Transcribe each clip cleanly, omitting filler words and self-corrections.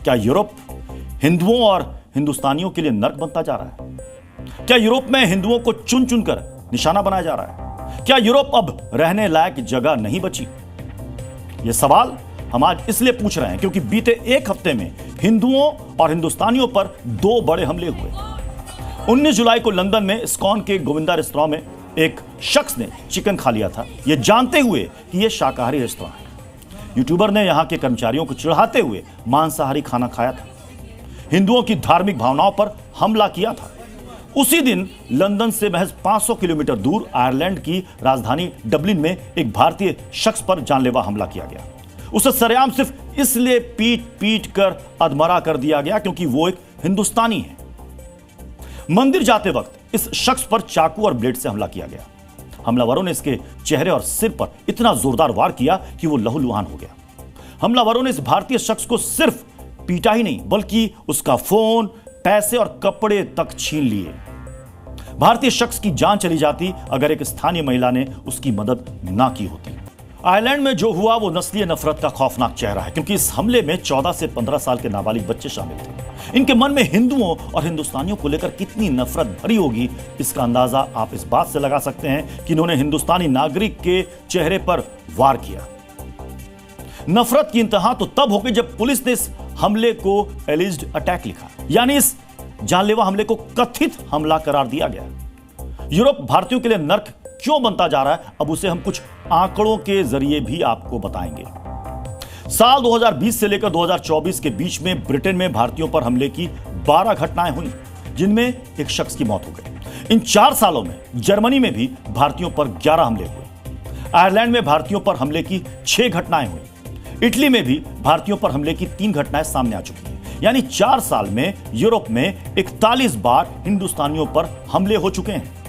क्या यूरोप हिंदुओं और हिंदुस्तानियों के लिए नर्क बनता जा रहा है? क्या यूरोप में हिंदुओं को चुन चुनकर निशाना बनाया जा रहा है? क्या यूरोप अब रहने लायक जगह नहीं बची? यह सवाल हम आज इसलिए पूछ रहे हैं क्योंकि बीते एक हफ्ते में हिंदुओं और हिंदुस्तानियों पर दो बड़े हमले हुए। 19 जुलाई को लंदन में इस्कॉन के गोविंदा रेस्तरां में एक शख्स ने चिकन खा लिया था, यह जानते हुए कि यह शाकाहारी रेस्तरां है। यूट्यूबर ने यहां के कर्मचारियों को चिढ़ाते हुए मांसाहारी खाना खाया था, हिंदुओं की धार्मिक भावनाओं पर हमला किया था। उसी दिन लंदन से महज 500 किलोमीटर दूर आयरलैंड की राजधानी डबलिन में एक भारतीय शख्स पर जानलेवा हमला किया गया। उसे सरेआम सिर्फ इसलिए पीट पीट कर अधमरा कर दिया गया क्योंकि वो एक हिंदुस्तानी है। मंदिर जाते वक्त इस शख्स पर चाकू और ब्लेड से हमला किया गया। हमलावरों ने इसके चेहरे और सिर पर इतना जोरदार वार किया कि वो लहूलुहान हो गया। हमलावरों ने इस भारतीय शख्स को सिर्फ पीटा ही नहीं बल्कि उसका फोन, पैसे और कपड़े तक छीन लिए। भारतीय शख्स की जान चली जाती अगर एक स्थानीय महिला ने उसकी मदद ना की होती। आयरलैंड में जो हुआ वो नस्लीय नफरत का खौफनाक चेहरा है क्योंकि इस हमले में 14 से 15 साल के नाबालिग बच्चे शामिल थे। इनके मन में हिंदुओं और हिंदुस्तानियों को लेकर कितनी नफरत भरी होगी, इसका अंदाजा आप इस बात से लगा सकते हैं कि इन्होंने हिंदुस्तानी नागरिक के चेहरे पर वार किया। नफरत की इंतहा तो तब हो गई जब पुलिस ने इस हमले को एलिज्ड अटैक लिखा, यानी इस जानलेवा हमले को कथित हमला करार दिया गया। यूरोप भारतीयों के लिए नर्क क्यों बनता जा रहा है, अब उसे हम कुछ आंकड़ों के जरिए भी आपको बताएंगे। साल 2020 से लेकर 2024 के बीच में ब्रिटेन में भारतीयों पर हमले की 12 घटनाएं हुई, जिनमें एक शख्स की मौत हो गई। इन 4 सालों में जर्मनी में भी भारतीयों पर 11 हमले हुए। आयरलैंड में भारतीयों पर हमले की 6 घटनाएं हुई। इटली में भी भारतीयों पर हमले की 3 घटनाएं सामने आ चुकी हैं। यानी 4 साल में यूरोप में 41 बार हिंदुस्तानियों पर हमले हो चुके हैं।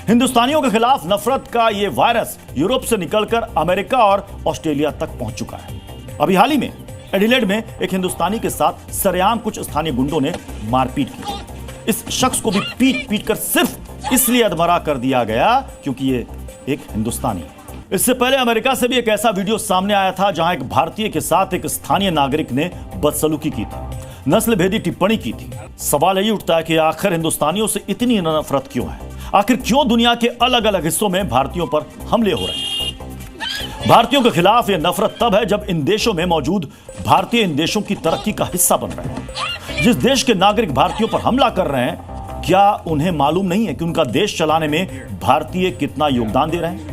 हिंदुस्तानियों के खिलाफ नफरत का यह वायरस यूरोप से निकलकर अमेरिका और ऑस्ट्रेलिया तक पहुंच चुका है। अभी हाल ही में एडिलेड में एक हिंदुस्तानी के साथ सरेआम कुछ स्थानीय गुंडों ने मारपीट की। इस शख्स को भी पीट पीट कर सिर्फ इसलिए अधमरा कर दिया गया क्योंकि ये एक हिंदुस्तानी है। इससे पहले अमेरिका से भी एक ऐसा वीडियो सामने आया था जहां एक भारतीय के साथ एक स्थानीय नागरिक ने बदसलूकी की थी, नस्ल भेदी टिप्पणी की थी। सवाल यही उठता है कि आखिर हिंदुस्तानियों से इतनी नफरत क्यों है? आखिर क्यों दुनिया के अलग अलग हिस्सों में भारतीयों पर हमले हो रहे हैं? भारतीयों के खिलाफ यह नफरत तब है जब इन देशों में मौजूद भारतीय इन देशों की तरक्की का हिस्सा बन रहे हैं। जिस देश के नागरिक भारतीयों पर हमला कर रहे हैं, क्या उन्हें मालूम नहीं है कि उनका देश चलाने में भारतीय कितना योगदान दे रहे हैं?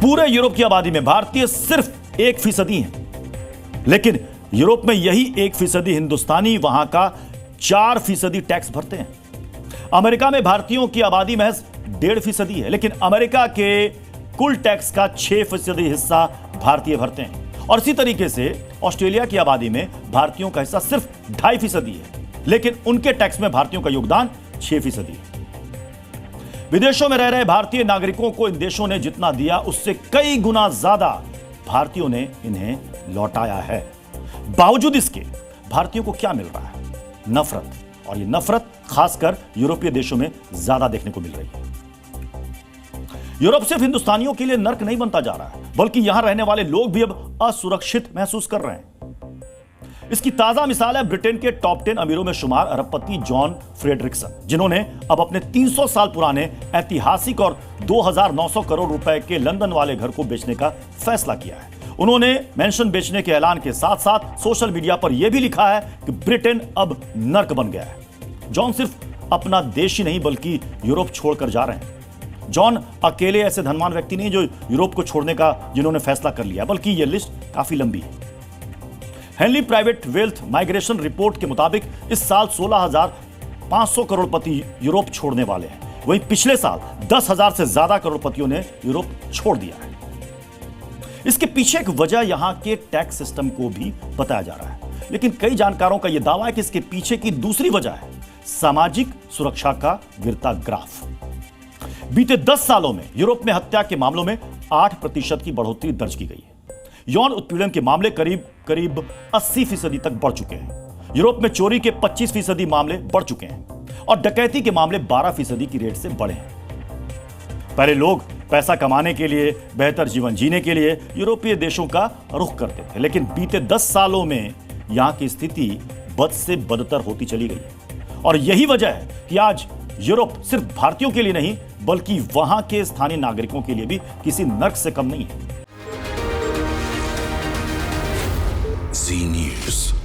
पूरे यूरोप की आबादी में भारतीय सिर्फ 1% हैं, लेकिन यूरोप में यही 1% हिंदुस्तानी वहां का 4% टैक्स भरते हैं। अमेरिका में भारतीयों की आबादी महज 1.5% है, लेकिन अमेरिका के कुल टैक्स का 6% हिस्सा भारतीय भरते हैं। और इसी तरीके से ऑस्ट्रेलिया की आबादी में भारतीयों का हिस्सा सिर्फ 2.5% है, लेकिन उनके टैक्स में भारतीयों का योगदान 6% है। विदेशों में रह रहे भारतीय नागरिकों को इन देशों ने जितना दिया उससे कई गुना ज्यादा भारतीयों ने इन्हें लौटाया है। बावजूद इसके भारतीयों को क्या मिल रहा है? नफरत, और ये नफरत खासकर यूरोपीय देशों में ज्यादा देखने को मिल रही है। यूरोप सिर्फ हिंदुस्तानियों के लिए नर्क नहीं बनता जा रहा है, बल्कि यहां रहने वाले लोग भी अब असुरक्षित महसूस कर रहे हैं। इसकी ताजा मिसाल है ब्रिटेन के टॉप 10 अमीरों में शुमार अरबपति जॉन फ्रेडरिक्सन, जिन्होंने अब अपने 300 साल पुराने ऐतिहासिक और 2,900 करोड़ रुपए के लंदन वाले घर को बेचने का फैसला किया है। उन्होंने मेंशन बेचने के ऐलान के साथ साथ सोशल मीडिया पर यह भी लिखा है कि ब्रिटेन अब नर्क बन गया है। जॉन सिर्फ अपना देश ही नहीं बल्कि यूरोप छोड़कर जा रहे हैं। जॉन अकेले ऐसे धनवान व्यक्ति नहीं जो यूरोप को छोड़ने का जिन्होंने फैसला कर लिया, बल्कि यह लिस्ट काफी लंबी है। Henley private wealth migration report के मुताबिक इस साल 16,500 करोड़पति यूरोप छोड़ने वाले हैं। वहीं पिछले साल 10,000 से ज्यादा करोड़पतियों ने यूरोप छोड़ दिया है। इसके पीछे एक वजह यहां के टैक्स सिस्टम को भी बताया जा रहा है, लेकिन कई जानकारों का यह दावा है कि इसके पीछे की दूसरी वजह है सामाजिक सुरक्षा का गिरता ग्राफ। बीते 10 सालों में यूरोप में हत्या के मामलों में 8% की बढ़ोतरी दर्ज की गई है। यौन उत्पीड़न के मामले करीब 80% तक बढ़ चुके हैं। यूरोप में चोरी के 25% मामले बढ़ चुके हैं और डकैती के मामले 12% की रेट से बढ़े हैं। पहले लोग पैसा कमाने के लिए, बेहतर जीवन जीने के लिए यूरोपीय देशों का रुख करते थे, लेकिन बीते 10 सालों में यहां की स्थिति बद से बदतर होती चली गई। और यही वजह है कि आज यूरोप सिर्फ भारतीयों के लिए नहीं बल्कि वहां के स्थानीय नागरिकों के लिए भी किसी नर्क से कम नहीं है। Zee News.